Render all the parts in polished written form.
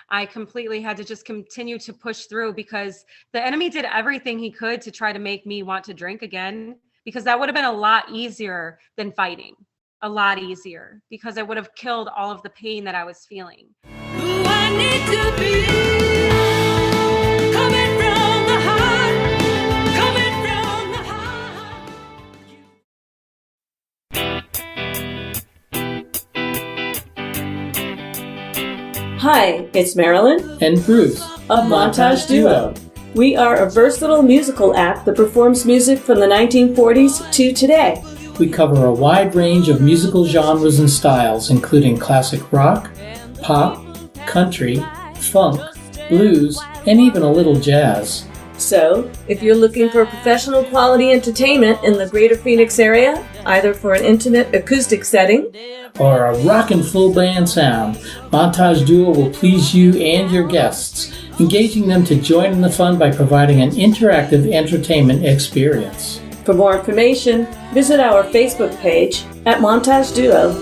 I completely had to just continue to push through because the enemy did everything he could to try to make me want to drink again, because that would have been a lot easier than fighting. A lot easier, because it would have killed all of the pain that I was feeling. Who I need to be, coming from the heart, coming from the heart. Hi, it's Marilyn and Bruce of Montage Duo. We are a versatile musical act that performs music from the 1940s to today. We cover a wide range of musical genres and styles, including classic rock, pop, country, funk, blues, and even a little jazz. So, if you're looking for professional quality entertainment in the greater Phoenix area, either for an intimate acoustic setting or a rockin' full band sound, Montage Duo will please you and your guests, engaging them to join in the fun by providing an interactive entertainment experience. For more information, visit our Facebook page at Montage Duo.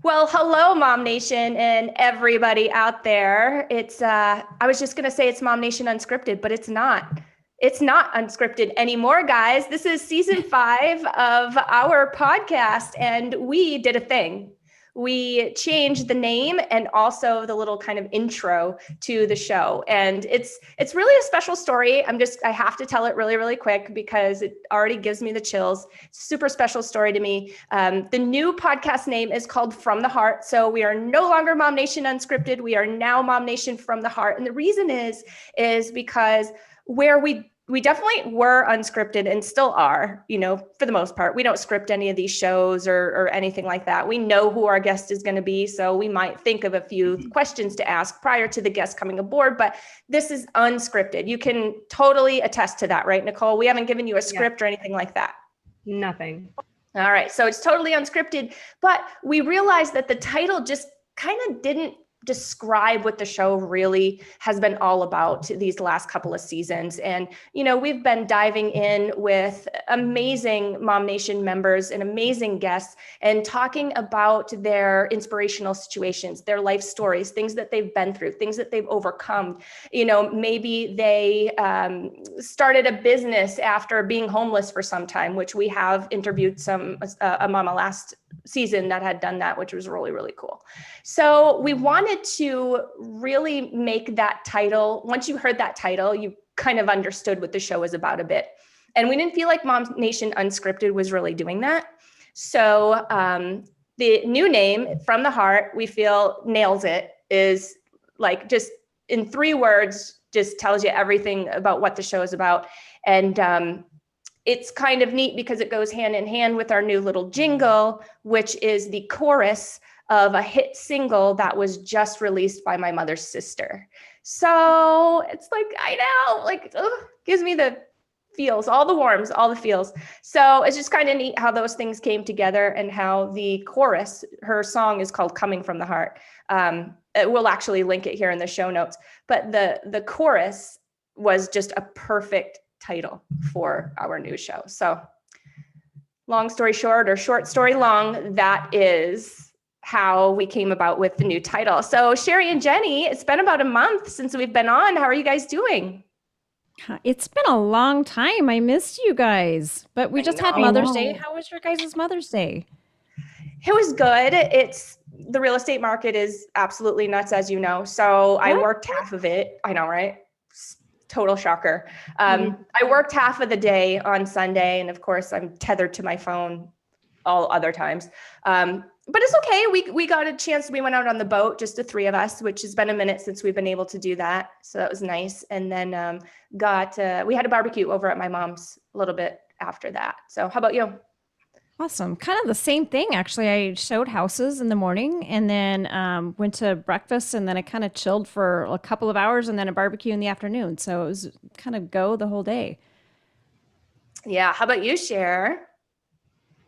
Well, hello, MOMnation and everybody out there. I was just going to say it's MOMnation Unscripted, but it's not. It's not unscripted anymore, guys. This is season 5 of our podcast, and we did a thing. We changed the name and also the little kind of intro to the show. And it's really a special story. I have to tell it really, really quick because it already gives me the chills. It's a super special story to me. The new podcast name is called From the Heart. So we are no longer MOMnation Unscripted. We are now MOMnation From the Heart. And the reason is because where we definitely were unscripted and still are, for the most part. We don't script any of these shows or anything like that. We know who our guest is going to be, so we might think of a few questions to ask prior to the guest coming aboard, but this is unscripted. You can totally attest to that, right, Nicole? We haven't given you a script or anything like that. Nothing. All right, so it's totally unscripted, but we realized that the title just kind of didn't describe what the show really has been all about these last couple of seasons. And, we've been diving in with amazing MOMnation members and amazing guests and talking about their inspirational situations, their life stories, things that they've been through, things that they've overcome. Maybe they started a business after being homeless for some time, which we have interviewed a mama last season that had done that, which was really, really cool. So we wanted to really make that title. Once you heard that title, you kind of understood what the show is about a bit. And we didn't feel like MOMnation Unscripted was really doing that. So the new name, From the Heart, we feel nails it, is like just in 3 words, just tells you everything about what the show is about. And it's kind of neat because it goes hand in hand with our new little jingle, which is the chorus of a hit single that was just released by my mother's sister. So it's like, I know, like, gives me the feels, all the warms, all the feels. So it's just kind of neat how those things came together and how the chorus, her song is called Coming from the Heart. We'll actually link it here in the show notes, but the chorus was just a perfect title for our new show. So long story short, or short story long, that is how we came about with the new title. So Sherry and Jenny, it's been about a month since we've been on. How are you guys doing? It's been a long time. I missed you guys, but we just had Mother's Day. How was your guys' Mother's Day? It was good. The real estate market is absolutely nuts, as you know. So I worked half of it. I know, right? Total shocker. I worked half of the day on Sunday, and of course I'm tethered to my phone all other times. But it's okay. We got a chance. We went out on the boat, just the 3 of us, which has been a minute since we've been able to do that. So that was nice. And then we had a barbecue over at my mom's a little bit after that. So how about you? Awesome. Kind of the same thing, actually. I showed houses in the morning and then went to breakfast, and then I kind of chilled for a couple of hours and then a barbecue in the afternoon. So it was kind of go the whole day. Yeah. How about you, Cher?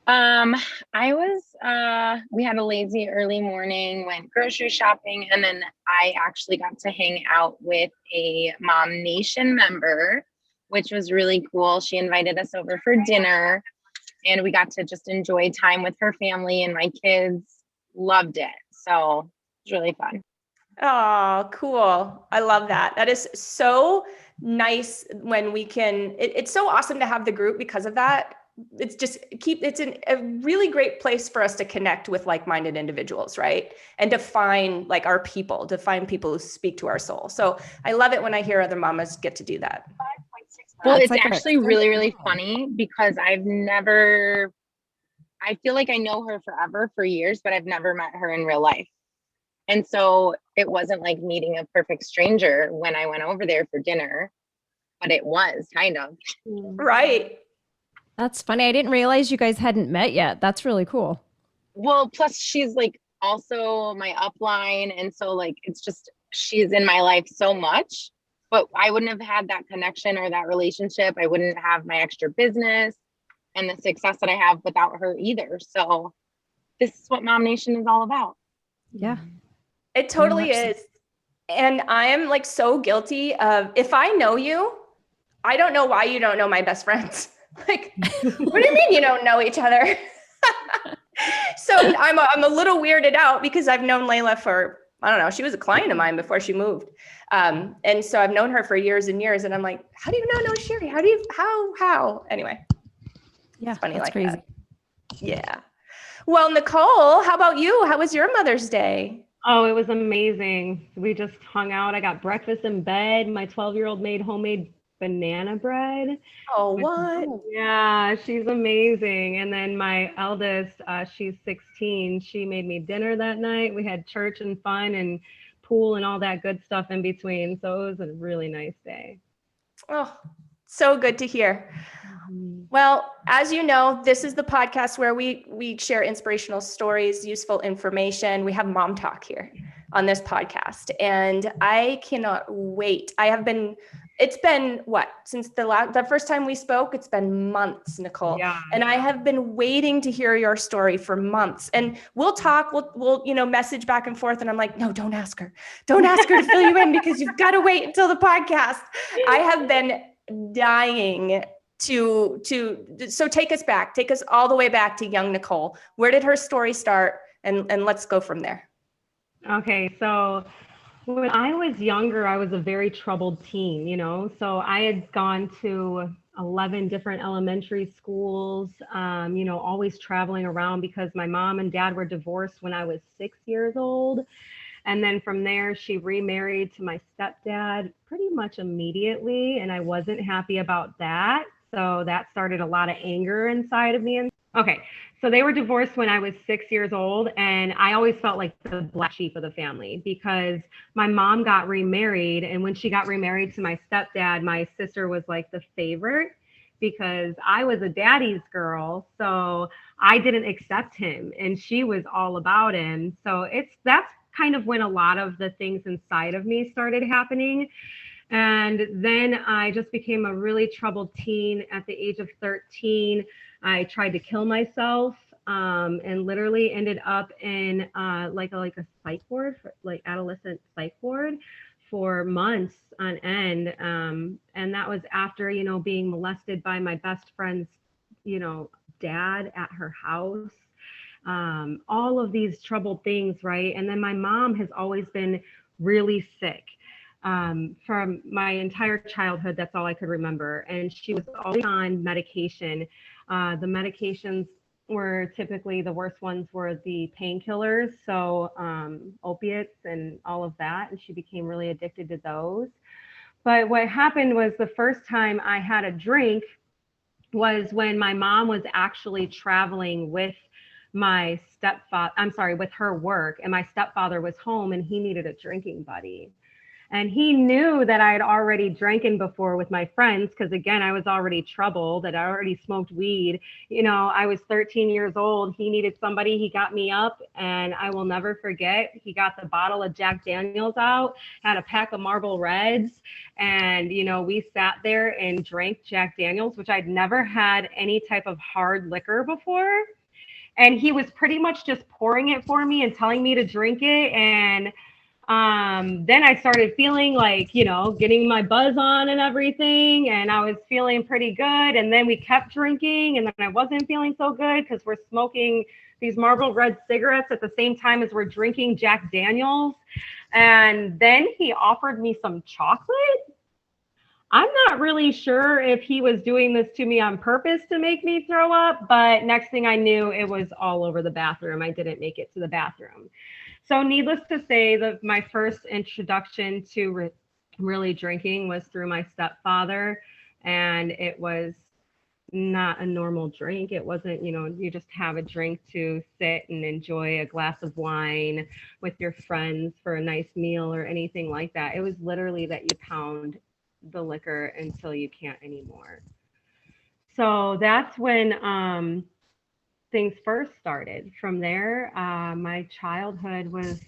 We had a lazy early morning, went grocery shopping, and then I actually got to hang out with a MOMnation member, which was really cool. She invited us over for dinner, and we got to just enjoy time with her family and my kids. loved it. So it's really fun. Oh, cool. I love that. That is so nice when we can, it's so awesome to have the group because of that. It's just a really great place for us to connect with like-minded individuals, right? And to find like our people, to find people who speak to our soul. So I love it when I hear other mamas get to do that. Well, That's it's like a- actually really, really funny because I feel like I know her forever for years, but I've never met her in real life. And so it wasn't like meeting a perfect stranger when I went over there for dinner, but it was kind of. Right. That's funny. I didn't realize you guys hadn't met yet. That's really cool. Well, plus she's like also my upline. And so like, it's just, she's in my life so much, but I wouldn't have had that connection or that relationship. I wouldn't have my extra business and the success that I have without her either. So this is what MOMnation is all about. Yeah. It totally Very much is. And I am like so guilty of, if I know you, I don't know why you don't know my best friends. Like, what do you mean you don't know each other? So I'm a little weirded out because I've known Layla for, I don't know, she was a client of mine before she moved. And so I've known her for years and years. And I'm like, how do you not know Sherry? How? Anyway. Yeah. It's funny That's like crazy. that. Yeah. Well, Nicole, how about you? How was your Mother's Day? Oh, it was amazing. We just hung out. I got breakfast in bed. My 12-year-old made homemade banana bread. Oh, what? Yeah, she's amazing. And then my eldest, she's 16. She made me dinner that night. We had church and fun and pool and all that good stuff in between. So it was a really nice day. Oh, so good to hear. Well, as you know, this is the podcast where we share inspirational stories, useful information. We have mom talk here on this podcast, and I cannot wait. It's been what, since the first time we spoke? It's been months, Nicole. Yeah. And I have been waiting to hear your story for months. And we'll talk, we'll message back and forth. And I'm like, no, don't ask her. Don't ask her to fill you in because you've got to wait until the podcast. I have been dying so take us all the way back to young Nicole. Where did her story start? And let's go from there. Okay, so when I was younger, I was a very troubled teen, so I had gone to 11 different elementary schools, always traveling around because my mom and dad were divorced when I was 6 years old. And then from there, she remarried to my stepdad pretty much immediately. And I wasn't happy about that. So that started a lot of anger inside of me. Okay, so they were divorced when I was 6 years old. And I always felt like the black sheep of the family because my mom got remarried. And when she got remarried to my stepdad, my sister was like the favorite because I was a daddy's girl. So I didn't accept him and she was all about him. So that's kind of when a lot of the things inside of me started happening. And then I just became a really troubled teen. At the age of 13, I tried to kill myself and literally ended up in like a psych ward, like adolescent psych ward for months on end. And that was after, being molested by my best friend's, dad at her house. All of these troubled things, right? And then my mom has always been really sick. From my entire childhood, that's all I could remember. And she was always on medication. The medications were typically, the worst ones were the painkillers, so opiates and all of that. And she became really addicted to those. But what happened was the first time I had a drink was when my mom was actually traveling with my stepfather, with her work, and my stepfather was home and he needed a drinking buddy. And he knew that I had already drinking before with my friends because, again, I was already troubled, that I already smoked weed. I was 13 years old. He needed somebody. He got me up, and I will never forget. He got the bottle of Jack Daniels out, had a pack of Marlboro Reds, and, we sat there and drank Jack Daniels, which I'd never had any type of hard liquor before. And he was pretty much just pouring it for me and telling me to drink it. And then I started feeling like, getting my buzz on and everything. And I was feeling pretty good. And then we kept drinking. And then I wasn't feeling so good because we're smoking these Marlboro Red cigarettes at the same time as we're drinking Jack Daniels. And then he offered me some chocolate. I'm not really sure if he was doing this to me on purpose to make me throw up, but next thing I knew, it was all over the bathroom. I didn't make it to the bathroom. So needless to say, that my first introduction to really drinking was through my stepfather, and it was not a normal drink. It wasn't, you just have a drink to sit and enjoy a glass of wine with your friends for a nice meal or anything like that. It was literally that you pound the liquor until you can't anymore. So that's when things first started. From there, my childhood was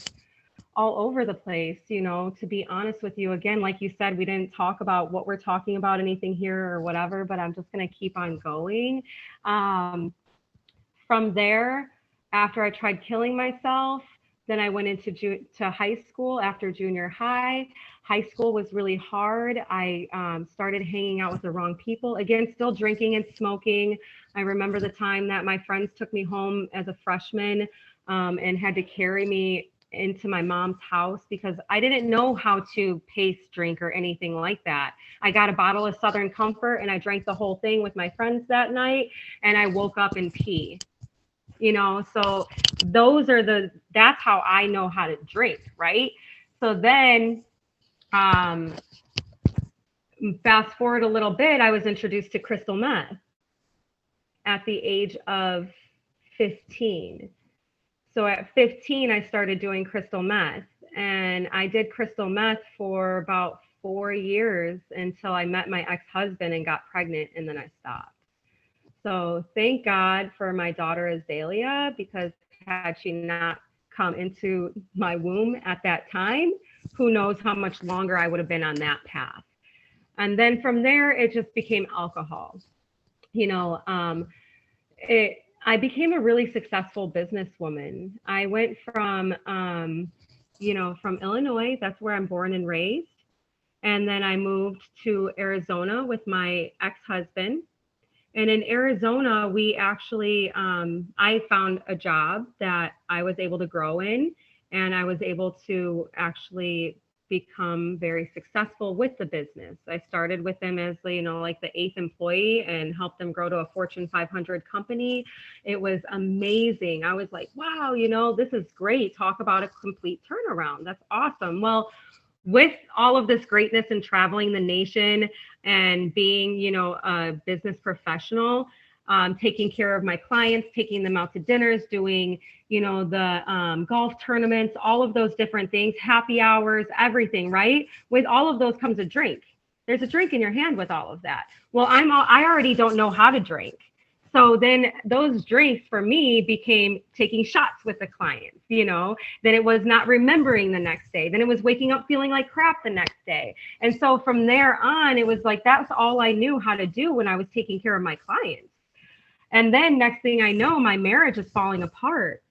all over the place, to be honest with you. Again, like you said, we didn't talk about what we're talking about, anything here or whatever, but I'm just going to keep on going. From there, after I tried killing myself, then I went into to high school after junior high. High school was really hard. I started hanging out with the wrong people. Again, still drinking and smoking. I remember the time that my friends took me home as a freshman and had to carry me into my mom's house because I didn't know how to pace drink or anything like that. I got a bottle of Southern Comfort and I drank the whole thing with my friends that night, and I woke up and pee. So that's how I know how to drink, right? So then fast forward a little bit, I was introduced to crystal meth at the age of 15. So at 15, I started doing crystal meth, and I did crystal meth for about 4 years until I met my ex-husband and got pregnant, and then I stopped. So thank God for my daughter Azalea, because had she not come into my womb at that time, who knows how much longer I would have been on that path. And then from there, it just became alcohol. I became a really successful businesswoman. I went from, from Illinois, that's where I'm born and raised. And then I moved to Arizona with my ex-husband. And in Arizona, we actually, I found a job that I was able to grow in, and I was able to actually become very successful with the business. I started with them as, like the 8th employee and helped them grow to a Fortune 500 company. It was amazing. I was like, wow, this is great. Talk about a complete turnaround. That's awesome. Well, with all of this greatness and traveling the nation and being, a business professional, taking care of my clients, taking them out to dinners, doing, the golf tournaments, all of those different things, happy hours, everything, right? With all of those comes a drink. There's a drink in your hand with all of that. Well, I already don't know how to drink. So then those drinks for me became taking shots with the clients, then it was not remembering the next day. Then it was waking up feeling like crap the next day. And so from there on, it was like, that's all I knew how to do when I was taking care of my clients. And then next thing I know, my marriage is falling apart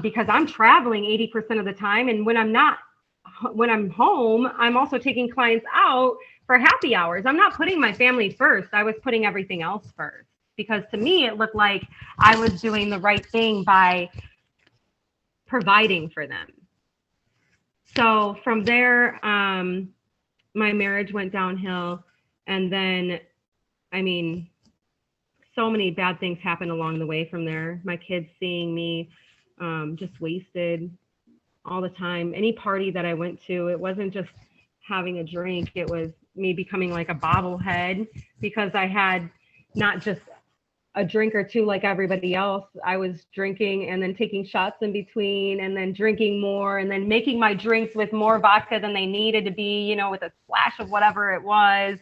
because I'm traveling 80% of the time. And when I'm home, I'm also taking clients out for happy hours. I'm not putting my family first. I was putting everything else first, because to me, it looked like I was doing the right thing by providing for them. So from there, my marriage went downhill. And then, so many bad things happened along the way from there. My kids seeing me just wasted all the time. Any party that I went to, it wasn't just having a drink. It was me becoming like a bobblehead, because I had not just a drink or two like everybody else. I was drinking and then taking shots in between, and then drinking more, and then making my drinks with more vodka than they needed to be, with a splash of whatever it was.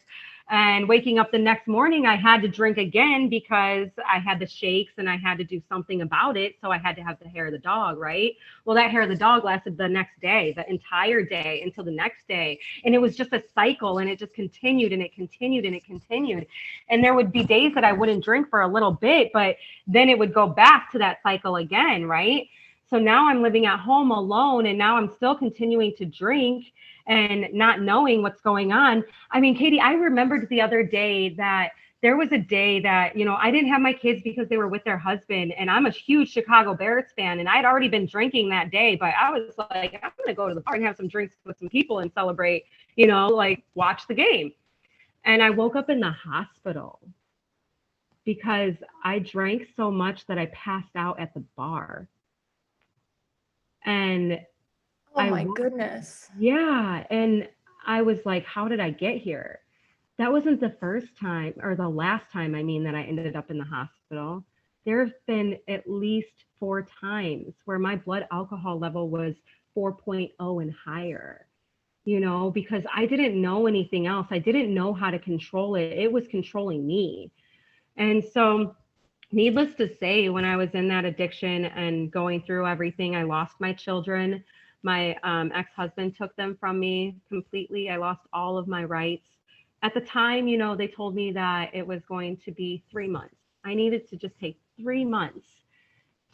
And waking up the next morning, I had to drink again because I had the shakes and I had to do something about it. So I had to have the hair of the dog, right? Well, that hair of the dog lasted the next day, the entire day until the next day. And it was just a cycle, and it just continued and it continued and it continued. And there would be days that I wouldn't drink for a little bit, but then it would go back to that cycle again, right? So now I'm living at home alone, and now I'm still continuing to drink and not knowing what's going on. Katie, I remembered the other day that there was a day that, I didn't have my kids because they were with their husband, and I'm a huge Chicago Bears fan, and I'd already been drinking that day, but I was like, I'm going to go to the bar and have some drinks with some people and celebrate, like watch the game. And I woke up in the hospital because I drank so much that I passed out at the bar. And Oh my goodness. yeah. And I was like, how did I get here? That wasn't the first time or the last time, that I ended up in the hospital. There have been at least 4 times where my blood alcohol level was 4.0 and higher, because I didn't know anything else. I didn't know how to control it. It was controlling me. And so, needless to say, when I was in that addiction and going through everything, I lost my children. My ex-husband took them from me completely. I lost all of my rights. At the time, they told me that it was going to be 3 months. I needed to just take 3 months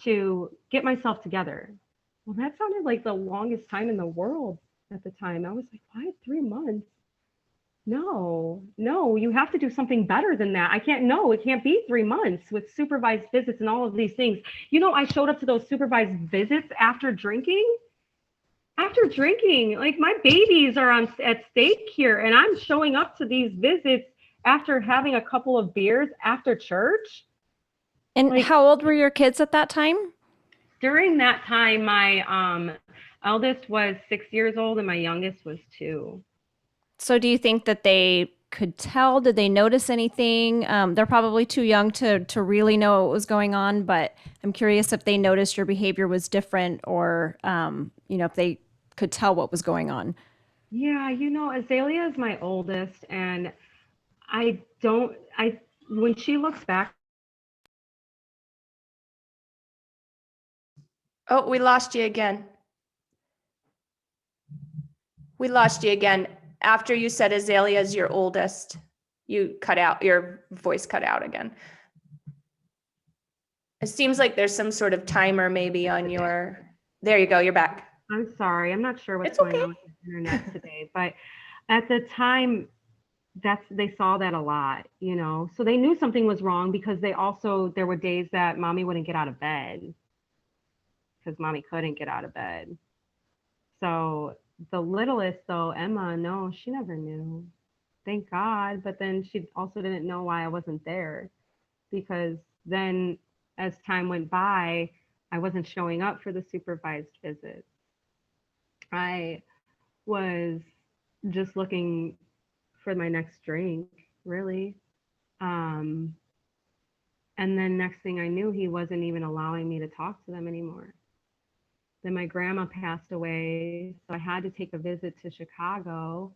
to get myself together. Well, that sounded like the longest time in the world at the time. I was like, why 3 months? No, you have to do something better than that. It can't be 3 months with supervised visits and all of these things. I showed up to those supervised visits after drinking. Like my babies are at stake here, and I'm showing up to these visits after having a couple of beers after church. And how old were your kids at that time? During that time, my eldest was 6 years old and my youngest was 2. So do you think that they could tell? Did they notice anything? They're probably too young to really know what was going on, but I'm curious if they noticed your behavior was different, or if they could tell what was going on. Yeah, Azalea is my oldest, and when she looks back. Oh, we lost you again. After you said Azalea is your oldest, you cut out, your voice cut out again. It seems like there's some sort of timer maybe on your, there you go, you're back. I'm sorry, I'm not sure what's going on with the internet today, but at the time, they saw that a lot, so they knew something was wrong, because there were days that mommy wouldn't get out of bed because mommy couldn't get out of bed. So the littlest, though, Emma, no, she never knew. Thank God. But then she also didn't know why I wasn't there, because then as time went by, I wasn't showing up for the supervised visits. I was just looking for my next drink, really. And then next thing I knew, he wasn't even allowing me to talk to them anymore. Then my grandma passed away, so I had to take a visit to Chicago.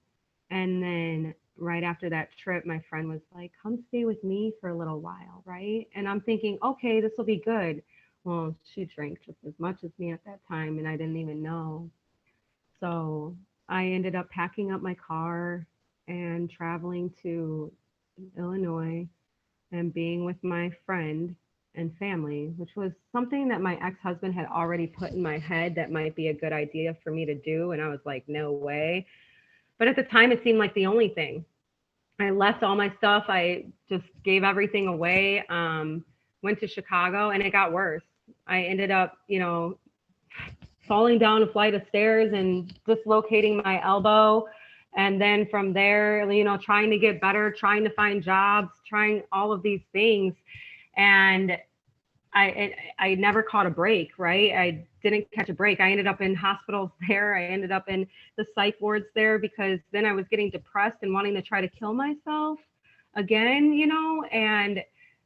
And then right after that trip, my friend was like, come stay with me for a little while, right? And I'm thinking, okay, this will be good. Well, she drank just as much as me at that time, and I didn't even know. So I ended up packing up my car and traveling to Illinois and being with my friend and family, which was something that my ex-husband had already put in my head that might be a good idea for me to do. And I was like, no way. But at the time, it seemed like the only thing. I left all my stuff. I just gave everything away, went to Chicago, and it got worse. I ended up, falling down a flight of stairs and dislocating my elbow. And then from there, trying to get better, trying to find jobs, trying all of these things. And I never caught a break, right? I didn't catch a break. I ended up in hospitals there. I ended up in the psych wards there, because then I was getting depressed and wanting to try to kill myself again, and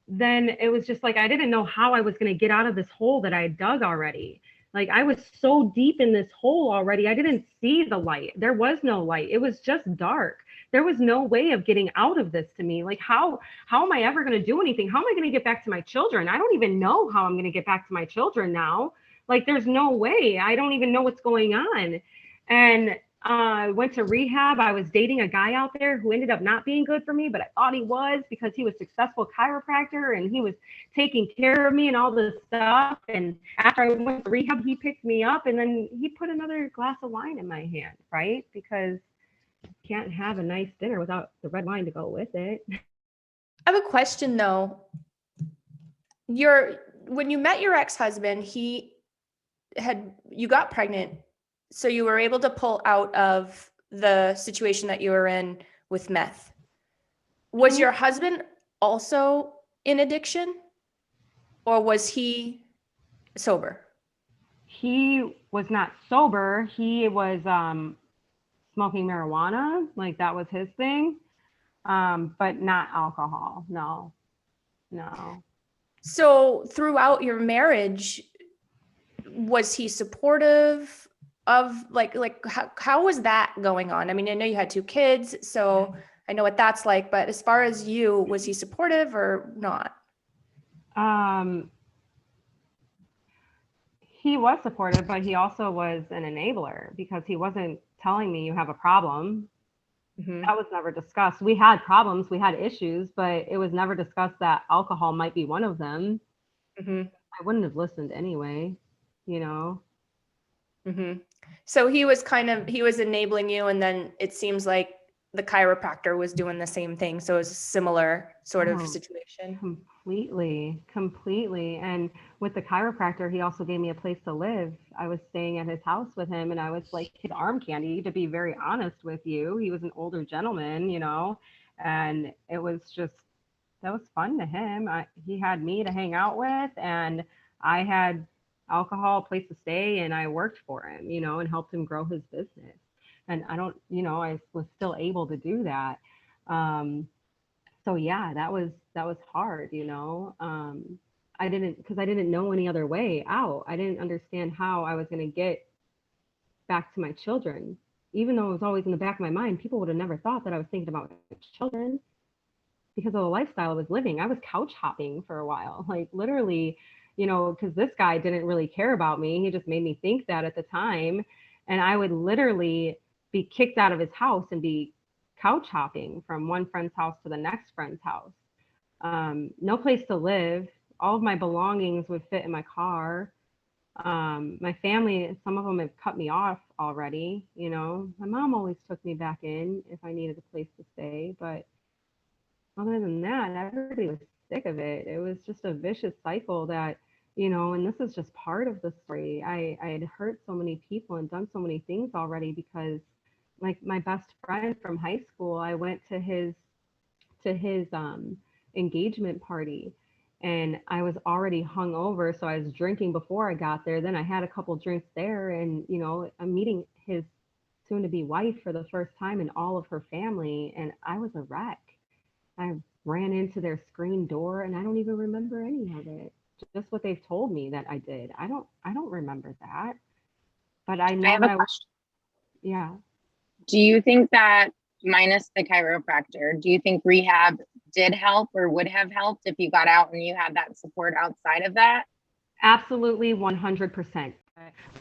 then it was just like, I didn't know how I was going to get out of this hole that I had dug already. Like, I was so deep in this hole already. I didn't see the light. There was no light. It was just dark. There was no way of getting out of this to me. Like, how am I ever going to do anything? How am I going to get back to my children? I don't even know how I'm going to get back to my children now. Like, there's no way. I don't even know what's going on. And I went to rehab. I was dating a guy out there who ended up not being good for me, but I thought he was, because he was a successful chiropractor and he was taking care of me and all this stuff. And after I went to rehab, he picked me up, and then he put another glass of wine in my hand, right? Because you can't have a nice dinner without the red wine to go with it. I have a question though. When you met your ex-husband, you got pregnant, so you were able to pull out of the situation that you were in with meth. Was your husband also in addiction, or was he sober? He was not sober. He was smoking marijuana, like that was his thing, but not alcohol. No. So throughout your marriage, was he supportive of like how was that going on? I mean, I know you had 2 kids, so I know what that's like, but as far as you, was he supportive or not? He was supportive, but he also was an enabler because he wasn't telling me you have a problem. That was never discussed. We had problems, we had issues, but it was never discussed that alcohol might be one of them. I wouldn't have listened anyway, you know? So he was enabling you, and then it seems like the chiropractor was doing the same thing. So it was a similar sort of situation. Completely. And with the chiropractor, he also gave me a place to live. I was staying at his house with him, and I was like his arm candy, to be very honest with you. He was an older gentleman, you know, and it was just, that was fun to him. He had me to hang out with, and I had alcohol, a place to stay, and I worked for him, you know, and helped him grow his business. And I was still able to do that. So yeah, that was hard, you know. Because I didn't know any other way out. I didn't understand how I was going to get back to my children. Even though it was always in the back of my mind, people would have never thought that I was thinking about my children because of the lifestyle I was living. I was couch hopping for a while, like literally, you know, because this guy didn't really care about me. He just made me think that at the time. And I would literally be kicked out of his house and be couch hopping from one friend's house to the next friend's house. No place to live. All of my belongings would fit in my car. My family, some of them have cut me off already. You know, my mom always took me back in if I needed a place to stay. But other than that, everybody was sick of it. It was just a vicious cycle that, you know, and this is just part of the story. I had hurt so many people and done so many things already because like my best friend from high school, I went to his engagement party and I was already hungover. So I was drinking before I got there. Then I had a couple drinks there and, you know, I'm meeting his soon to be wife for the first time and all of her family. And I was a wreck. I ran into their screen door and I don't even remember any of it. Just what they've told me that I did. I don't remember that. But I know that I was, yeah. Do you think that minus the chiropractor, do you think rehab did help or would have helped if you got out and you had that support outside of that? Absolutely 100%.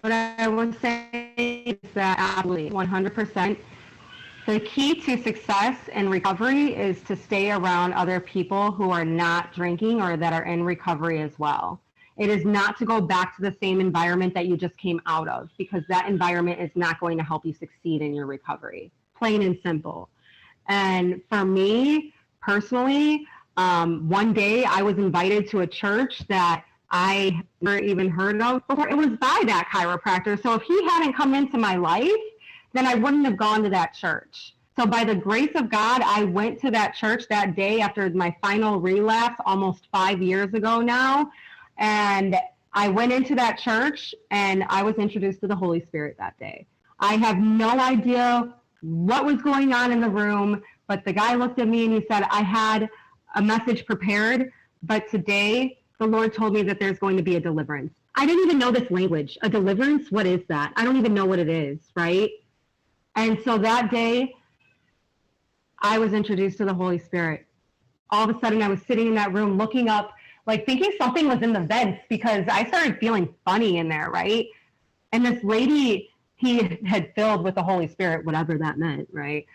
What I would say is that absolutely 100%. The key to success and recovery is to stay around other people who are not drinking or that are in recovery as well. It is not to go back to the same environment that you just came out of because that environment is not going to help you succeed in your recovery, plain and simple. And for me personally, one day I was invited to a church that I never even heard of before. It was by that chiropractor. So if he hadn't come into my life, then I wouldn't have gone to that church. So by the grace of God, I went to that church that day after my final relapse almost 5 years ago now. And I went into that church and I was introduced to the Holy Spirit that day. I have no idea what was going on in the room, but the guy looked at me and he said, I had a message prepared, but today the Lord told me that there's going to be a deliverance. I didn't even know this language. A deliverance? What is that? I don't even know what it is, right? And so that day, I was introduced to the Holy Spirit. All of a sudden, I was sitting in that room looking up, like thinking something was in the vents because I started feeling funny in there, right? And this lady, he had filled with the Holy Spirit, whatever that meant, right?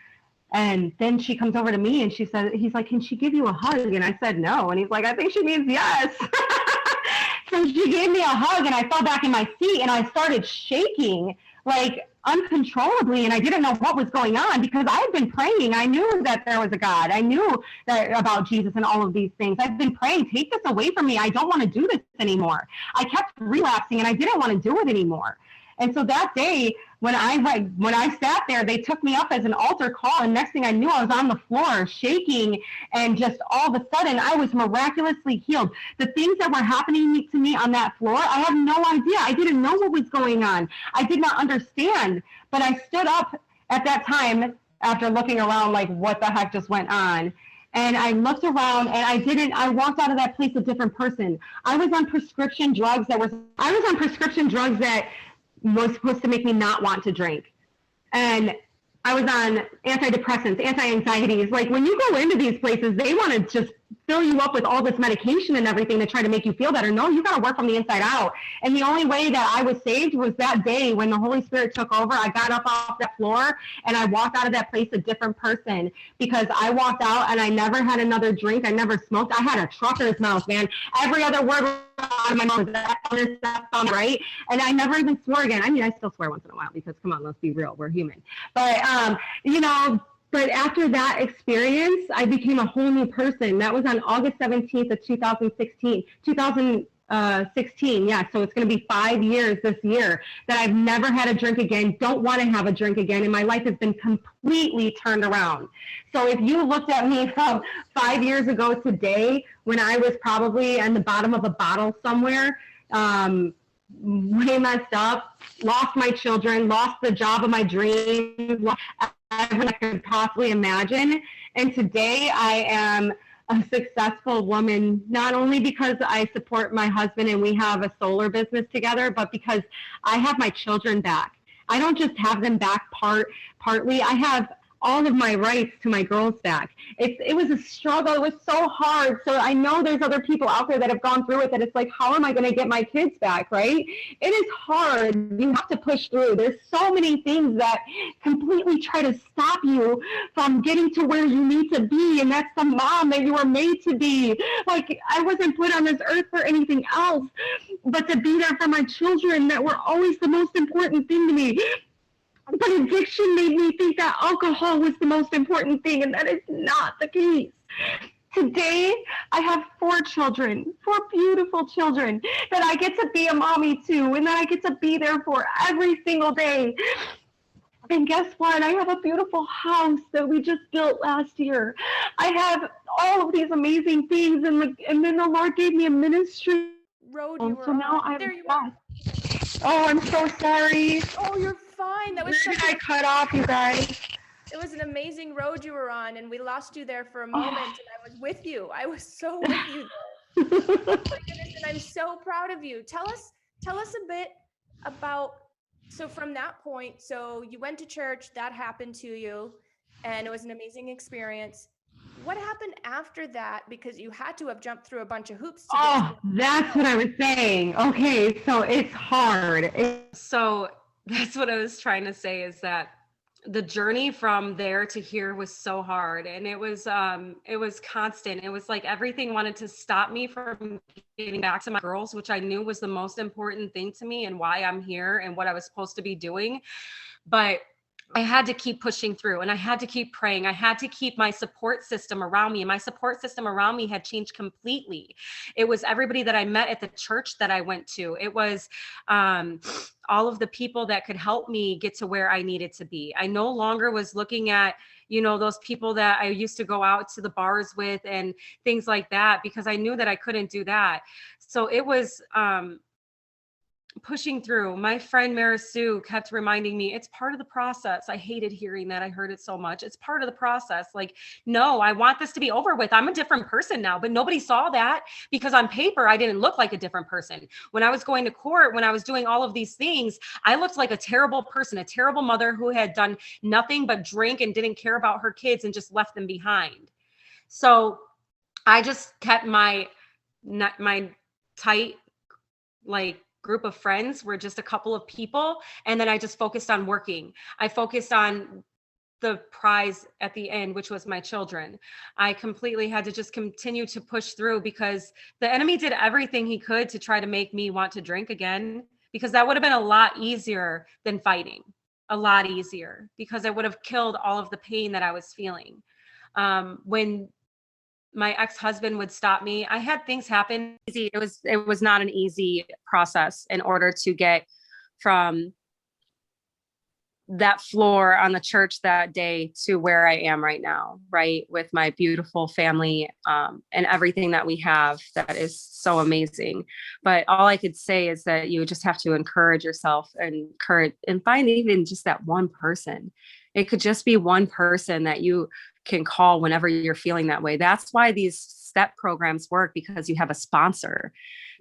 And then she comes over to me and she said, he's like, can she give you a hug? And I said, no. And he's like, I think she means yes. So So she gave me a hug and I fell back in my seat and I started shaking like uncontrollably, and I didn't know what was going on because I had been praying. I knew that there was a God. I knew that about Jesus and all of these things. I've been praying, take this away from me. I don't want to do this anymore. I kept relapsing and I didn't want to do it anymore. And so that day, when I sat there, they took me up as an altar call, and next thing I knew, I was on the floor shaking, and just all of a sudden, I was miraculously healed. The things that were happening to me on that floor, I have no idea. I didn't know what was going on. I did not understand, but I stood up at that time after looking around like, what the heck just went on? And I looked around and I walked out of that place a different person. I was on prescription drugs that was supposed to make me not want to drink. And I was on antidepressants, anti-anxieties. Like when you go into these places, they want to just fill you up with all this medication and everything to try to make you feel better. No, you got to work from the inside out. And the only way that I was saved was that day when the Holy Spirit took over. I got up off that floor and I walked out of that place a different person, because I walked out and I never had another drink. I never smoked. I had a trucker's mouth, man. Every other word out of my mouth was that sound right. And I never even swore again. I mean, I still swear once in a while because, come on, let's be real. We're human. But, but after that experience, I became a whole new person. That was on August 17th of 2016. Yeah, so it's going to be 5 years this year that I've never had a drink again, don't want to have a drink again, and my life has been completely turned around. So if you looked at me from 5 years ago today, when I was probably on the bottom of a bottle somewhere, way messed up, lost my children, lost the job of my dreams, lost everything I could possibly imagine, and today I am a successful woman, not only because I support my husband and we have a solar business together, but because I have my children back. I don't just have them back partly. I have all of my rights to my girls back. It was a struggle. It was so hard. So I know there's other people out there that have gone through it, that it's like, how am I going to get my kids back, right? It is hard. You have to push through. There's so many things that completely try to stop you from getting to where you need to be, and that's the mom that you were made to be. Like, I wasn't put on this earth for anything else but to be there for my children that were always the most important thing to me. But addiction made me think that alcohol was the most important thing, and that is not the case. Today, I have 4 children, 4 beautiful children that I get to be a mommy to, and that I get to be there for every single day. And guess what? I have a beautiful house that we just built last year. I have all of these amazing things, and then the Lord gave me a ministry. Road you were So now on. I'm There you are. Oh, I'm so sorry. Oh, you're fine. That was Where such did I cut off, you guys? it was an amazing road you were on, and we lost you there for a moment, and I was with you. I was so with you there. Oh my goodness, and I'm so proud of you. Tell us a bit about, so from that point, so you went to church, that happened to you, and it was an amazing experience. What happened after that? Because you had to have jumped through a bunch of hoops to get to That's what I was saying. Okay, so it's hard. So that's what I was trying to say, is that the journey from there to here was so hard, and it was constant. It was like everything wanted to stop me from getting back to my girls, which I knew was the most important thing to me and why I'm here and what I was supposed to be doing. But I had to keep pushing through, and I had to keep praying. I had to keep my support system around me, and my support system around me had changed completely. It was everybody that I met at the church that I went to. It was all of the people that could help me get to where I needed to be. I no longer was looking at, those people that I used to go out to the bars with and things like that, because I knew that I couldn't do that. So it was pushing through. My friend Marisu kept reminding me, it's part of the process. I hated hearing that. I heard it so much. It's part of the process. Like, no, I want this to be over with. I'm a different person now, but nobody saw that, because on paper, I didn't look like a different person. When I was going to court, when I was doing all of these things, I looked like a terrible person, a terrible mother who had done nothing but drink and didn't care about her kids and just left them behind. So I just kept my tight, group of friends were just a couple of people. And then I just focused on working. I focused on the prize at the end, which was my children. I completely had to just continue to push through because the enemy did everything he could to try to make me want to drink again, because that would have been a lot easier than fighting, a lot easier, because it would have killed all of the pain that I was feeling. When my ex-husband would stop me, I had things happen easy. It was not an easy process in order to get from that floor on the church that day to where I am right now, right? With my beautiful family, and everything that we have that is so amazing. But all I could say is that you just have to encourage yourself and find even just that one person. It could just be one person that you can call whenever you're feeling that way. That's why these step programs work, because you have a sponsor.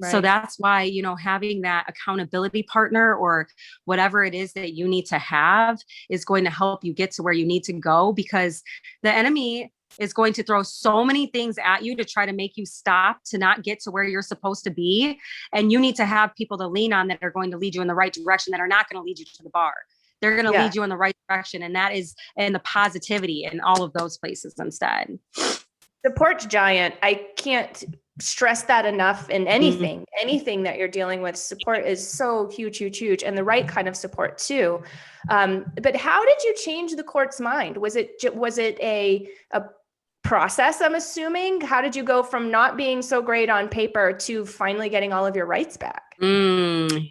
So Right. that's why, you know, having that accountability partner or whatever it is that you need to have is going to help you get to where you need to go, because the enemy is going to throw so many things at you to try to make you stop, to not get to where you're supposed to be. And you need to have people to lean on that are going to lead you in the right direction, that are not going to lead you to the bar. They're going to Yeah. lead you in the right direction. And that is in the positivity in all of those places instead. Support giant. I can't stress that enough in anything that you're dealing with. Support is so huge, huge, huge, and the right kind of support too. But how did you change the court's mind? Was it a process, I'm assuming? How did you go from not being so great on paper to finally getting all of your rights back? It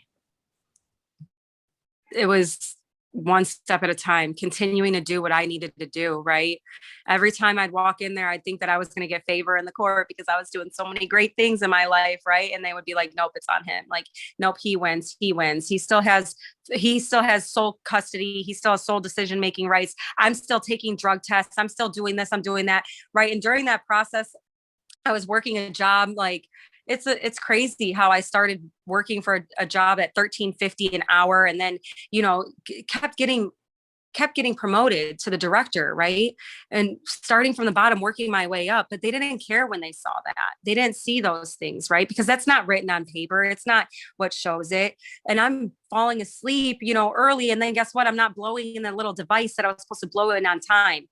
was one step at a time, continuing to do what I needed to do, right? Every time I'd walk in there, I'd think that I was going to get favor in the court because I was doing so many great things in my life, right? And they would be like, nope, it's on him. Like, nope, he wins. He still has sole custody. He still has sole decision-making rights. I'm still taking drug tests. I'm still doing this. I'm doing that, right? And during that process, I was working a job, like, it's crazy how I started working for a job at $13.50 an hour, and then, you know, kept getting promoted to the director, right? And starting from the bottom, working my way up. But they didn't care when they saw that. They didn't see those things, right? Because that's not written on paper. It's not what shows it. And I'm falling asleep, you know, early. And then guess what? I'm not blowing in the little device that I was supposed to blow in on time.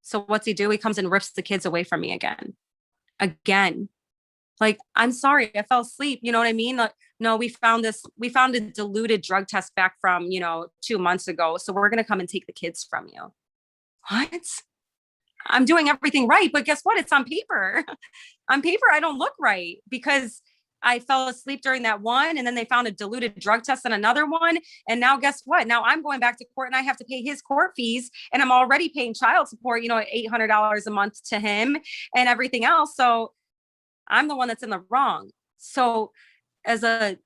So what's he do? He comes and rips the kids away from me again. Like, I'm sorry, I fell asleep. You know what I mean? Like, no, we found a diluted drug test back from, 2 months ago. So we're going to come and take the kids from you. What? I'm doing everything right. But guess what? It's on paper. On paper, I don't look right because I fell asleep during that one. And then they found a diluted drug test on another one. And now guess what? Now I'm going back to court and I have to pay his court fees. And I'm already paying child support, $800 a month to him and everything else. So I'm the one that's in the wrong. So as a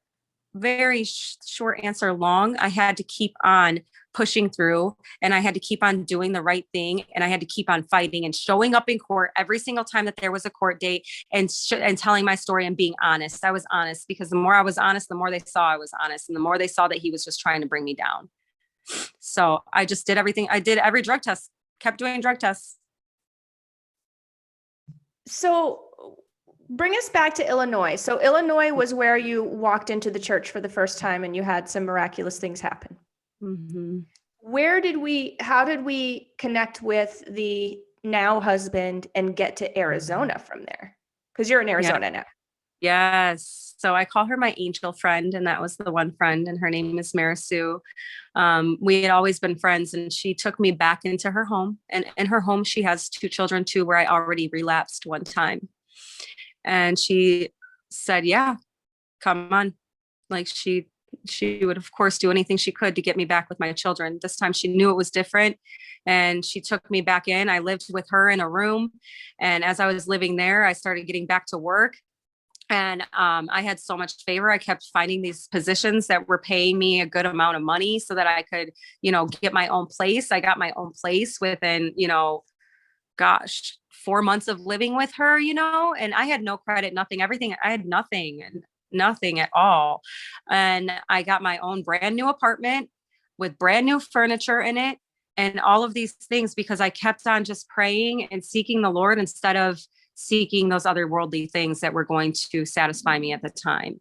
very short answer long, I had to keep on pushing through, and I had to keep on doing the right thing, and I had to keep on fighting and showing up in court every single time that there was a court date, and telling my story and being honest. I was honest because the more I was honest, the more they saw I was honest, and the more they saw that he was just trying to bring me down. So I just did everything. I did every drug test, kept doing drug tests. So bring us back to Illinois. So Illinois was where you walked into the church for the first time and you had some miraculous things happen. Mm-hmm. How did we connect with the now husband and get to Arizona from there? Because you're in Arizona now. Yes. So I call her my angel friend, and that was the one friend, and her name is Marisu. We had always been friends, and she took me back into her home. And in her home, she has 2 children too, where I already relapsed one time. And she said, yeah, come on. Like she would of course do anything she could to get me back with my children. This time she knew it was different, and she took me back in. I lived with her in a room. And as I was living there, I started getting back to work. And I had so much favor. I kept finding these positions that were paying me a good amount of money so that I could, get my own place. I got my own place within, 4 months of living with her, and I had no credit, nothing, everything. I had nothing at all. And I got my own brand new apartment with brand new furniture in it and all of these things because I kept on just praying and seeking the Lord instead of seeking those other worldly things that were going to satisfy me at the time.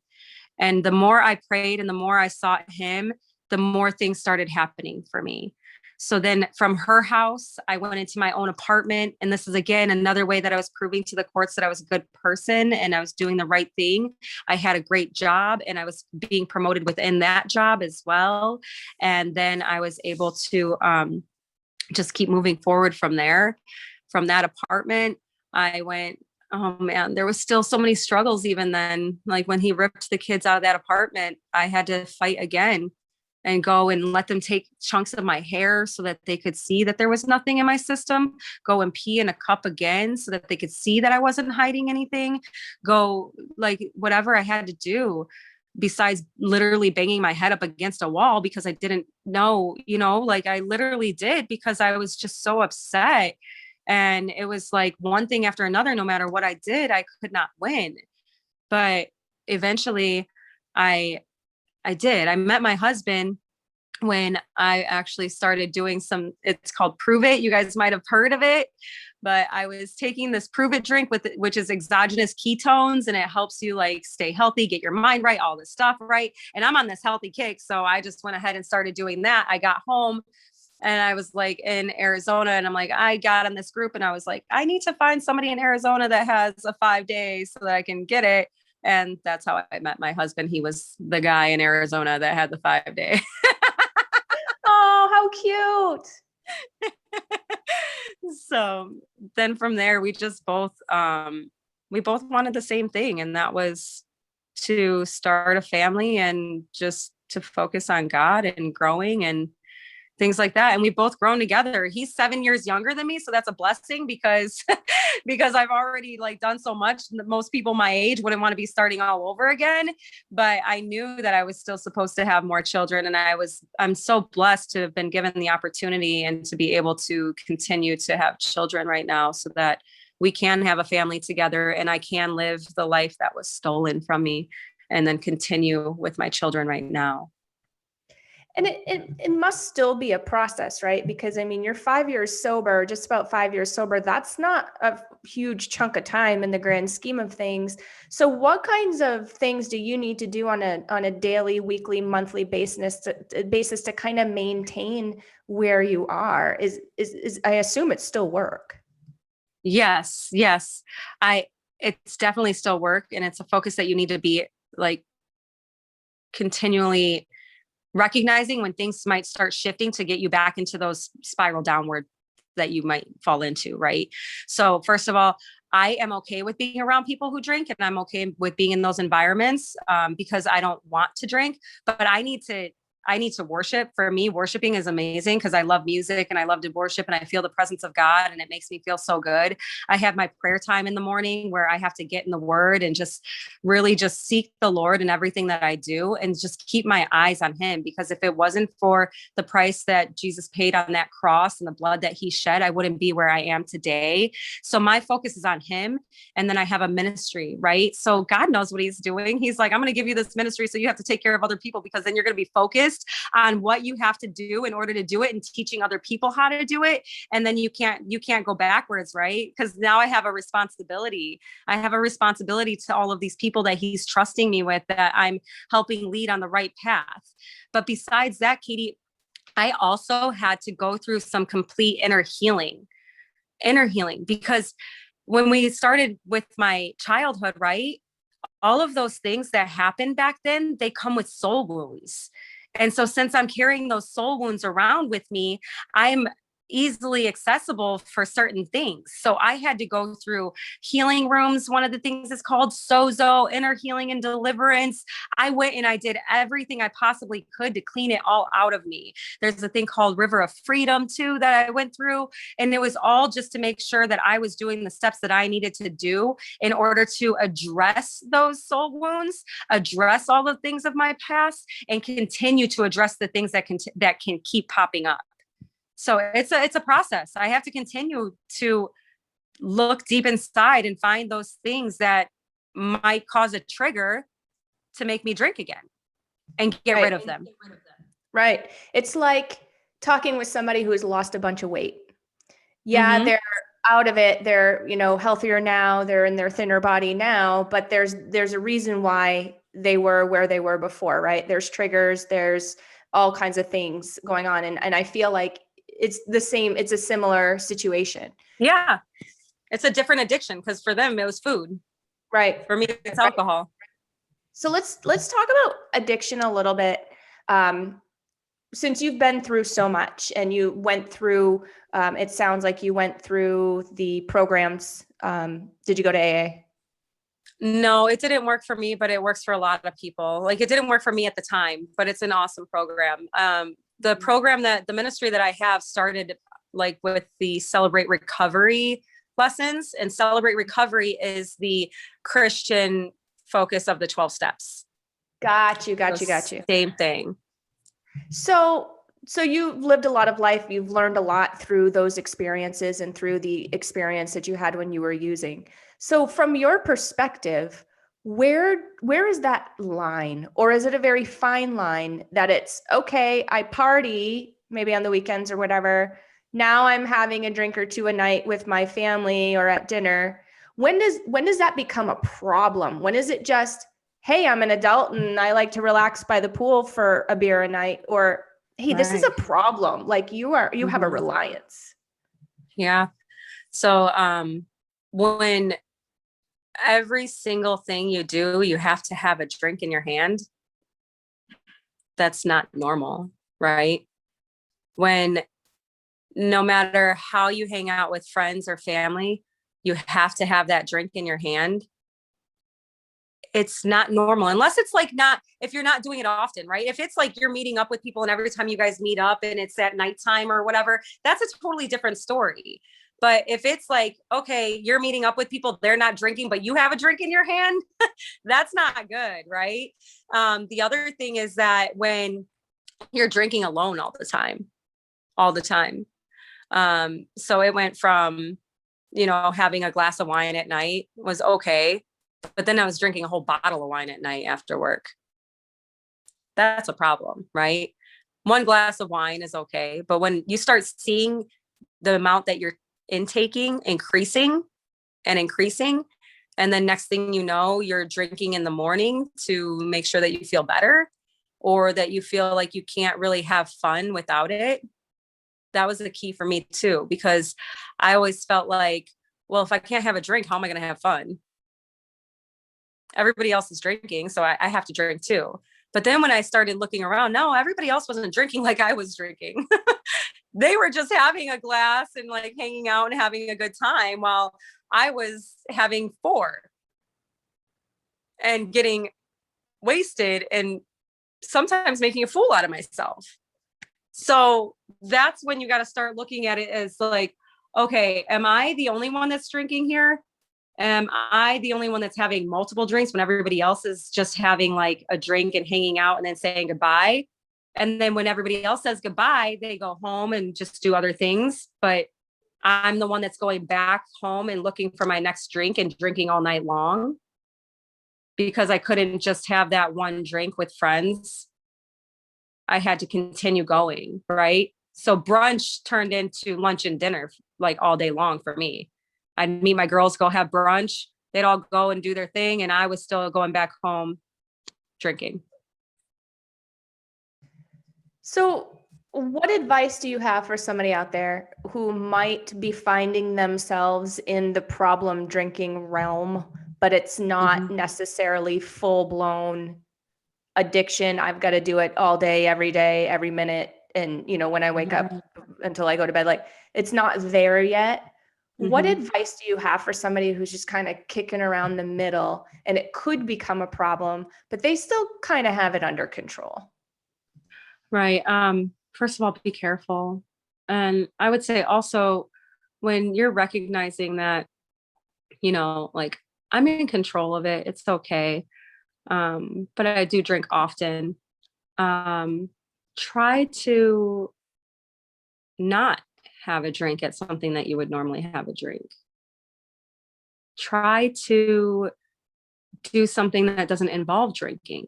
And the more I prayed and the more I sought him, the more things started happening for me. So then from her house, I went into my own apartment. And this is, again, another way that I was proving to the courts that I was a good person and I was doing the right thing. I had a great job and I was being promoted within that job as well. And then I was able to just keep moving forward from there. From that apartment, I went, oh man, there was still so many struggles even then. Like when he ripped the kids out of that apartment, I had to fight again and go and let them take chunks of my hair so that they could see that there was nothing in my system, go and pee in a cup again so that they could see that I wasn't hiding anything, go like whatever I had to do besides literally banging my head up against a wall because I didn't know, like I literally did because I was just so upset. And it was like one thing after another, no matter what I did, I could not win. But eventually I did. I met my husband when I actually started doing it's called Prove It. You guys might have heard of it, but I was taking this Prove It drink which is exogenous ketones, and it helps you like stay healthy, get your mind right, all this stuff right. And I'm on this healthy kick. So I just went ahead and started doing that. I got home and I was like in Arizona and I'm like, I got in this group and I was like, I need to find somebody in Arizona that has a 5 days so that I can get it. And that's how I met my husband. He was the guy in Arizona that had the 5 day. Oh, how cute. So then from there, we both wanted the same thing. And that was to start a family and just to focus on God and growing and things like that. And we've both grown together. He's 7 years younger than me. So that's a blessing because I've already like done so much. Most people my age wouldn't want to be starting all over again. But I knew that I was still supposed to have more children. And I'm so blessed to have been given the opportunity and to be able to continue to have children right now so that we can have a family together and I can live the life that was stolen from me and then continue with my children right now. And it must still be a process, right? Because I mean, you're 5 years sober, just about 5 years sober. That's not a huge chunk of time in the grand scheme of things. So what kinds of things do you need to do on a daily, weekly, monthly basis to kind of maintain where you are? Is I assume it's still work. Yes. It's definitely still work. And it's a focus that you need to be like continually recognizing when things might start shifting to get you back into those spiral downward that you might fall into. Right. So first of all, I am okay with being around people who drink and I'm okay with being in those environments because I don't want to drink, but I need to worship. For me, worshiping is amazing because I love music and I love to worship and I feel the presence of God and it makes me feel so good. I have my prayer time in the morning where I have to get in the word and just really just seek the Lord in everything that I do and just keep my eyes on him. Because if it wasn't for the price that Jesus paid on that cross and the blood that he shed, I wouldn't be where I am today. So my focus is on him. And then I have a ministry, right? So God knows what he's doing. He's like, I'm going to give you this ministry so you have to take care of other people because then you're going to be focused on what you have to do in order to do it and teaching other people how to do it. And then you can't go backwards, right? Because now I have a responsibility. I have a responsibility to all of these people that he's trusting me with, that I'm helping lead on the right path. But besides that, Katie, I also had to go through some complete inner healing because when we started with my childhood, right? All of those things that happened back then, they come with soul wounds. And so since I'm carrying those soul wounds around with me, I'm easily accessible for certain things. So I had to go through healing rooms. One of the things is called Sozo, inner healing and deliverance. I went and I did everything I possibly could to clean it all out of me. There's a thing called River of Freedom too that I went through. And it was all just to make sure that I was doing the steps that I needed to do in order to address those soul wounds, address all the things of my past, and continue to address the things that can keep popping up. So it's a process. I have to continue to look deep inside and find those things that might cause a trigger to make me drink again and get rid of them. Right. It's like talking with somebody who has lost a bunch of weight. Yeah, they're out of it. They're, healthier now. They're in their thinner body now, but there's a reason why they were where they were before, right? There's triggers, there's all kinds of things going on. And I feel like it's a similar situation. Yeah. It's a different addiction because for them, it was food. Right. For me, it's alcohol. So let's talk about addiction a little bit. Since you've been through so much and you went through, it sounds like you went through the programs. Did you go to AA? No, it didn't work for me, but it works for a lot of people. Like it didn't work for me at the time, but it's an awesome program. The program that the ministry that I have started like with the Celebrate Recovery lessons, and Celebrate Recovery is the Christian focus of the 12 steps. Got you. Same thing. So you've lived a lot of life. You've learned a lot through those experiences and through the experience that you had when you were using. So from your perspective, where is that line? Or is it a very fine line that it's okay, I party maybe on the weekends or whatever. Now I'm having a drink or two a night with my family or at dinner. When does that become a problem? When is it just, hey, I'm an adult and I like to relax by the pool for a beer a night? Or, hey, this is a problem. Like you have a reliance. Yeah. So when every single thing you do, you have to have a drink in your hand, that's not normal, right? When no matter how you hang out with friends or family, you have to have that drink in your hand. It's not normal unless it's like if you're not doing it often, right? If it's like you're meeting up with people and every time you guys meet up and it's at nighttime or whatever, that's a totally different story. But if it's like, okay, you're meeting up with people, they're not drinking, but you have a drink in your hand, that's not good, right? The other thing is that when you're drinking alone all the time. So it went from, having a glass of wine at night was okay. But then I was drinking a whole bottle of wine at night after work. That's a problem, right? One glass of wine is okay. But when you start seeing the amount that you're intaking increasing, and then next thing you know, you're drinking in the morning to make sure that you feel better or that you feel like you can't really have fun without it. That was the key for me too, because I always felt like, well, if I can't have a drink, how am I going to have fun? Everybody else is drinking, so I have to drink too. But then when I started looking around, no, everybody else wasn't drinking like I was drinking. They were just having a glass and like hanging out and having a good time while I was having 4 and getting wasted and sometimes making a fool out of myself. So that's when you got to start looking at it as like, okay, am I the only one that's drinking here? Am I the only one that's having multiple drinks when everybody else is just having like a drink and hanging out and then saying goodbye? And then when everybody else says goodbye, they go home and just do other things. But I'm the one that's going back home and looking for my next drink and drinking all night long because I couldn't just have that one drink with friends. I had to continue going, right? So brunch turned into lunch and dinner like all day long for me. I'd meet my girls, go have brunch. They'd all go and do their thing. And I was still going back home drinking. So what advice do you have for somebody out there who might be finding themselves in the problem drinking realm, but it's not necessarily full-blown addiction? I've got to do it all day, every minute. And, when I wake up until I go to bed, like it's not there yet. What advice do you have for somebody who's just kind of kicking around the middle and it could become a problem, but they still kind of have it under control? Right. First of all, be careful. And I would say also when you're recognizing that, like I'm in control of it, it's okay. But I do drink often. Try to not have a drink at something that you would normally have a drink. Try to do something that doesn't involve drinking,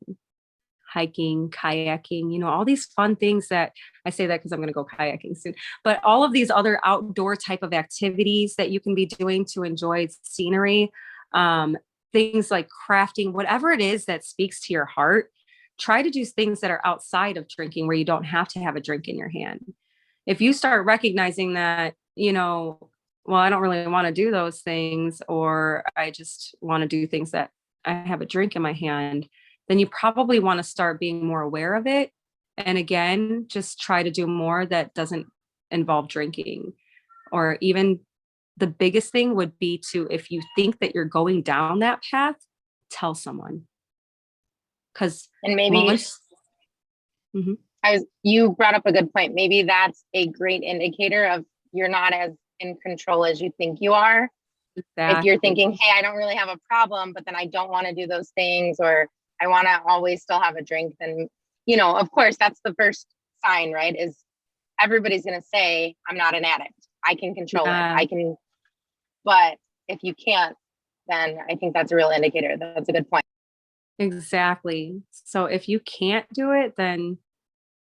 hiking, kayaking, all these fun things that I say that because I'm going to go kayaking soon, but all of these other outdoor type of activities that you can be doing to enjoy scenery, things like crafting, whatever it is that speaks to your heart, try to do things that are outside of drinking where you don't have to have a drink in your hand. If you start recognizing that, well, I don't really want to do those things, or I just want to do things that I have a drink in my hand, then you probably want to start being more aware of it. And again, just try to do more that doesn't involve drinking. Or even the biggest thing would be to, if you think that you're going down that path, tell someone. Because And maybe you brought up a good point. Maybe that's a great indicator of you're not as in control as you think you are. Exactly. If you're thinking, hey, I don't really have a problem, but then I don't want to do those things, or I want to always still have a drink, then, of course, that's the first sign, right? Is everybody's going to say, I'm not an addict. I can control it. But if you can't, then I think that's a real indicator. That's a good point. Exactly. So if you can't do it, then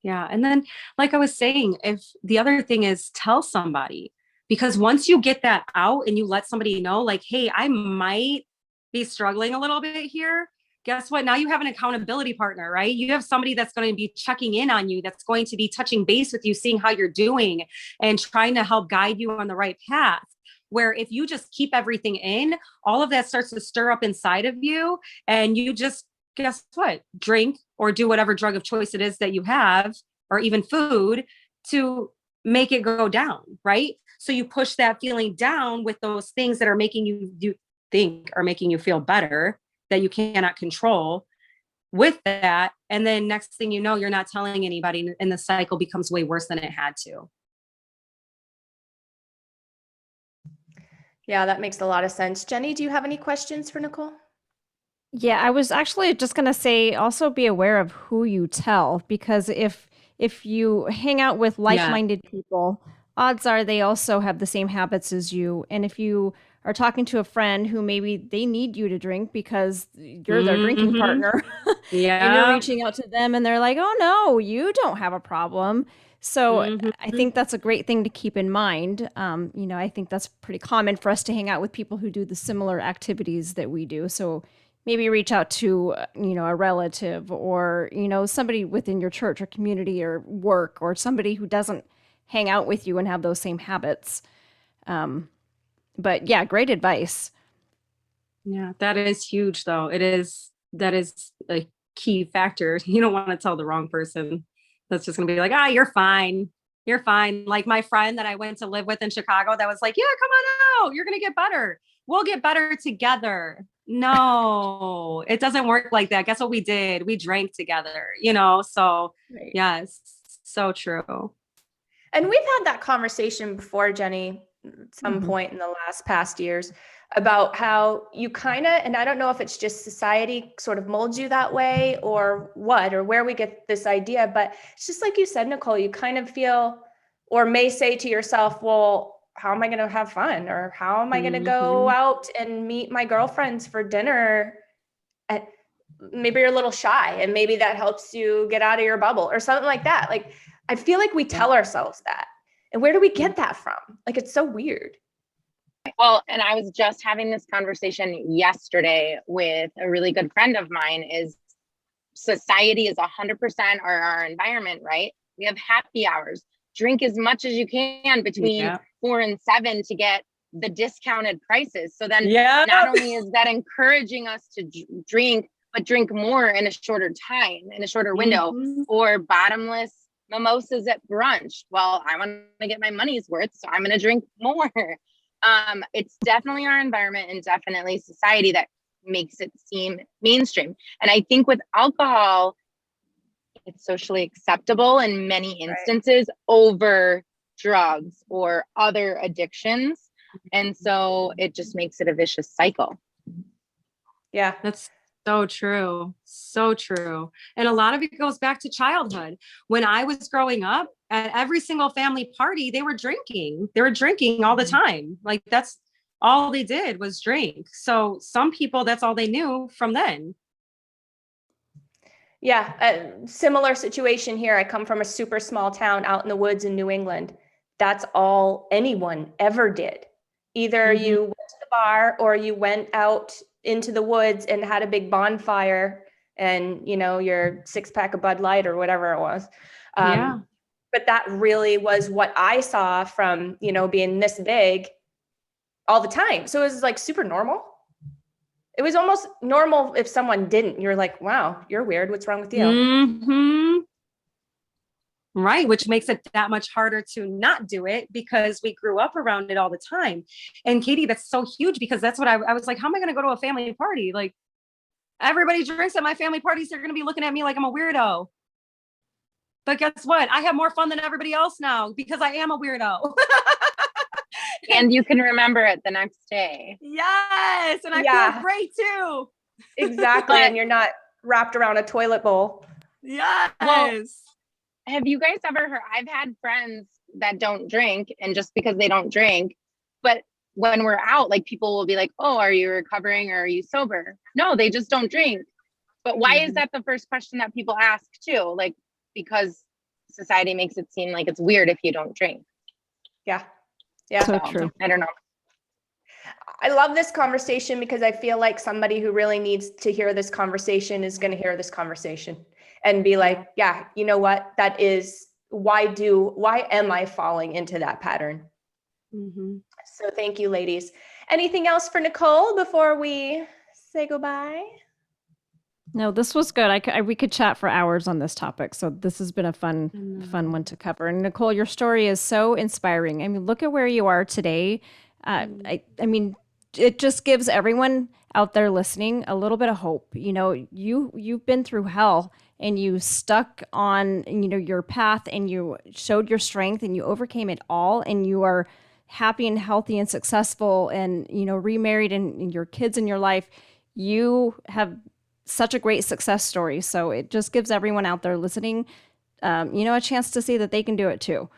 yeah. And then, like I was saying, if the other thing is, tell somebody, because once you get that out and you let somebody know, like, hey, I might be struggling a little bit here. Guess what? Now you have an accountability partner, right? You have somebody that's going to be checking in on you, that's going to be touching base with you, seeing how you're doing and trying to help guide you on the right path. Where if you just keep everything in, all of that starts to stir up inside of you, and you just, guess what? Drink or do whatever drug of choice it is that you have, or even food, to make it go down, right? So you push that feeling down with those things that are making you think are making you feel better, that you cannot control with that. And then next thing you know, you're not telling anybody, and the cycle becomes way worse than it had to. Yeah, that makes a lot of sense. Jenny, do you have any questions for Nicole? Yeah, I was actually just going to say also be aware of who you tell, because if you hang out with like-minded people, odds are they also have the same habits as you. And if you are talking to a friend who maybe they need you to drink because you're their drinking partner, and you're reaching out to them and they're like, "Oh no, you don't have a problem." So I think that's a great thing to keep in mind. I think that's pretty common for us to hang out with people who do the similar activities that we do. So maybe reach out to, a relative, or, somebody within your church or community or work, or somebody who doesn't hang out with you and have those same habits. But yeah, great advice. Yeah, that is huge though. That is a key factor. You don't want to tell the wrong person. That's just going to be like, you're fine. You're fine. Like my friend that I went to live with in Chicago, that was like, yeah, come on out. You're going to get better. We'll get better together. No, it doesn't work like that. Guess what we did? We drank together, so Right. yes, so true. And we've had that conversation before, Jenny, at some point in the past years, about how you kind of, and I don't know if it's just society sort of molds you that way or what, or where we get this idea, but it's just like you said, Nicole, you kind of feel, or may say to yourself, well, how am I going to have fun? Or how am I going to go out and meet my girlfriends for dinner? Maybe you're a little shy, and maybe that helps you get out of your bubble or something like that. Like, I feel like we tell ourselves that. And where do we get that from? Like, it's so weird. Well, and I was just having this conversation yesterday with a really good friend of mine. Is society is 100% our environment, right? We have happy hours. Drink as much as you can between 4 and 7 to get the discounted prices. So then not only is that encouraging us to drink, but drink more in a shorter time, in a shorter window, or bottomless mimosas at brunch. Well, I want to get my money's worth, so I'm going to drink more. It's definitely our environment and definitely society that makes it seem mainstream. And I think with alcohol, it's socially acceptable in many instances over drugs or other addictions. And so it just makes it a vicious cycle. Yeah, that's so true. So true. And a lot of it goes back to childhood. When I was growing up, at every single family party, they were drinking. They were drinking all the time. Like that's all they did was drink. So some people, that's all they knew from then. Yeah, a similar situation here. I come from a super small town out in the woods in New England. That's all anyone ever did. Either you went to the bar or you went out into the woods and had a big bonfire and, your 6-pack of Bud Light or whatever it was. Yeah. But that really was what I saw from, being this big all the time. So it was like super normal. It was almost normal if someone didn't. You're like, wow, you're weird. What's wrong with you? Mm-hmm. Right. Which makes it that much harder to not do it because we grew up around it all the time. And Katie, that's so huge because that's what I was like, how am I going to go to a family party? Like everybody drinks at my family parties. They're going to be looking at me like I'm a weirdo. But guess what? I have more fun than everybody else now because I am a weirdo. And you can remember it the next day. Yes. And I feel great too. Exactly. And you're not wrapped around a toilet bowl. Yes. Well, have you guys ever heard? I've had friends that don't drink, and just because they don't drink, but when we're out, like people will be like, oh, are you recovering or are you sober? No, they just don't drink. But why is that the first question that people ask too? Like, because society makes it seem like it's weird if you don't drink. Yeah. Yeah. So true. I don't know. I love this conversation because I feel like somebody who really needs to hear this conversation is going to hear this conversation and be like, yeah, you know what? That is, why am I falling into that pattern? Mm-hmm. So thank you, ladies. Anything else for Nicole before we say goodbye? No, this was good. We could chat for hours on this topic. So this has been a fun one to cover. And Nicole, your story is so inspiring. I mean, look at where you are today. I mean, it just gives everyone out there listening a little bit of hope. You've been through hell and you stuck on, your path, and you showed your strength and you overcame it all, and you are happy and healthy and successful and, remarried, and your kids in your life. You have such a great success story. So it just gives everyone out there listening, a chance to see that they can do it too.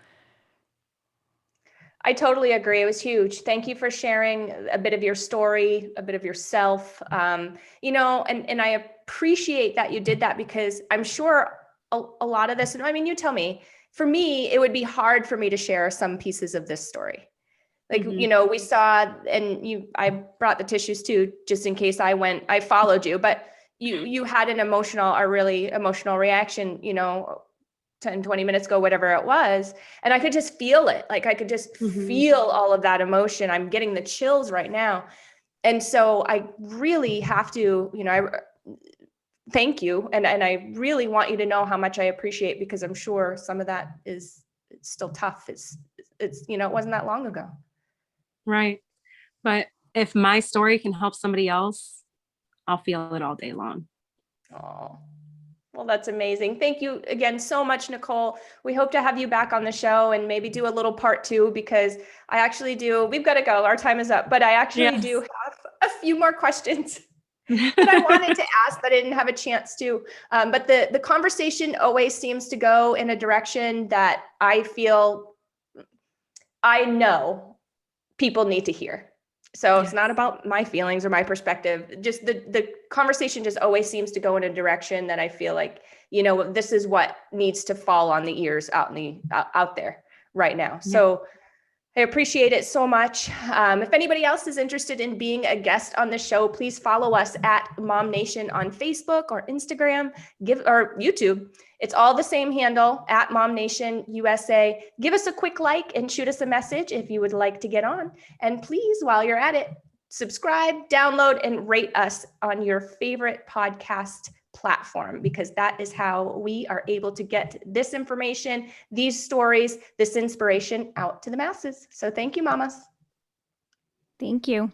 I totally agree. It was huge. Thank you for sharing a bit of your story, a bit of yourself. And I appreciate that you did that, because I'm sure a lot of this, and I mean, you tell me, for me, it would be hard for me to share some pieces of this story. Like, we saw, and I brought the tissues too, just in case I followed you, but you had a really emotional reaction, 10, 20 minutes ago, whatever it was. And I could just feel it. Like I could just feel all of that emotion. I'm getting the chills right now. And so I really have to, I thank you. And I really want you to know how much I appreciate, because I'm sure some of that it's still tough. It's, it wasn't that long ago. Right. But if my story can help somebody else, I'll feel it all day long. Oh, well, that's amazing. Thank you again so much, Nicole. We hope to have you back on the show and maybe do a little part 2, because I actually we've got to go. Our time is up, but I actually do have a few more questions that I wanted to ask that I didn't have a chance to. But the conversation always seems to go in a direction that I know people need to hear. So it's not about my feelings or my perspective. Just the conversation just always seems to go in a direction that I feel like, this is what needs to fall on the ears out there right now. So I appreciate it so much. If anybody else is interested in being a guest on the show, please follow us at MOMnation on Facebook or Instagram, or YouTube. It's all the same handle, at MOMnation USA. Give us a quick like and shoot us a message if you would like to get on. And please, while you're at it, subscribe, download, and rate us on your favorite podcast platform, because that is how we are able to get this information, these stories, this inspiration out to the masses. So thank you, mamas. Thank you.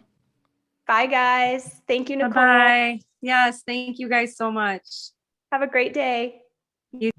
Bye, guys. Thank you, Nicole. Bye. Yes. Thank you guys so much. Have a great day. You